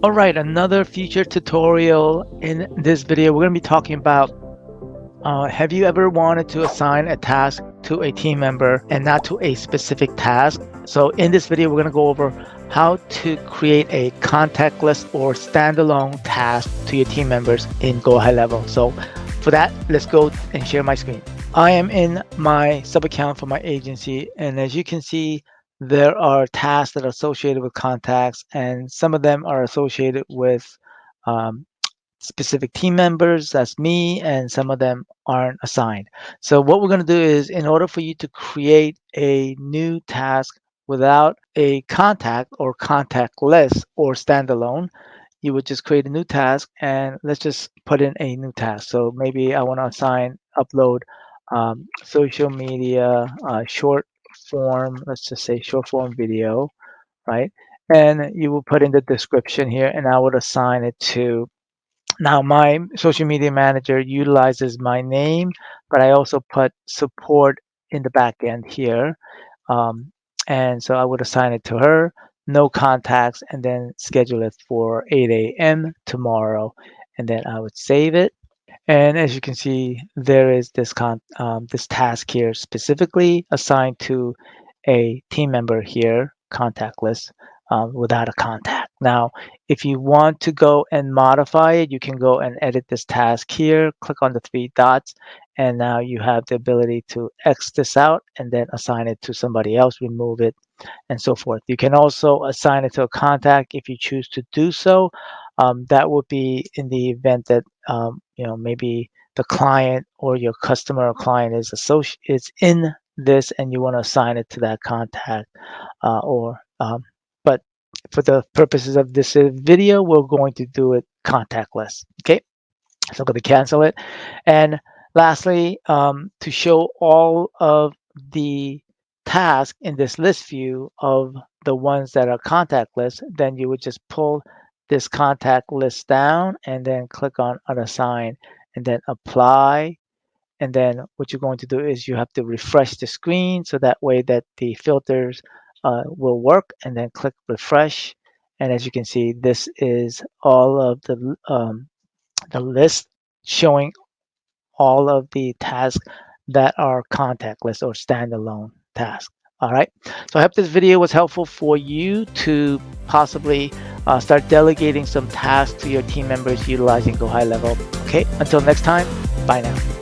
All right, another future tutorial. In this video, we're going to be talking about have you ever wanted to assign a task to a team member and not to a specific task? So in this video, we're going to go over how to create a contactless or standalone task to your team members in GoHighLevel. So for that, let's go and share my screen. I am in my sub account for my agency, and as you can see, there are tasks that are associated with contacts, and some of them are associated with um, specific team members, that's me, and some of them aren't assigned. So what we're going to do is, in order for you to create a new task without a contact or contactless or standalone, you would just create a new task, and let's just put in a new task. So maybe I want to assign upload social media short form, let's just say short form video, right? And you will put in the description here, and I would assign it to, now my social media manager utilizes my name, but I also put support in the back end here. Um, and so I would assign it to her, no contacts, and then schedule it for 8 a.m. tomorrow. And then I would save it. And as you can see, there is this task here specifically assigned to a team member here, contactless, without a contact. Now, if you want to go and modify it, you can go and edit this task here, click on the three dots, and now you have the ability to X this out and then assign it to somebody else, remove it, and so forth. You can also assign it to a contact if you choose to do so. That would be in the event that maybe the client or your customer or client is in this and you want to assign it to that contact. But for the purposes of this video, we're going to do it contactless. Okay, so I'm going to cancel it. And lastly, to show all of the tasks in this list view of the ones that are contactless, then you would just pull this contact list down and then click on unassign and then apply. And then what you're going to do is you have to refresh the screen so that way that the filters will work, and then click refresh. And as you can see, this is all of the list showing all of the tasks that are contactless or standalone tasks. All right. So I hope this video was helpful for you to possibly start delegating some tasks to your team members utilizing GoHighLevel. Okay. Until next time, bye now.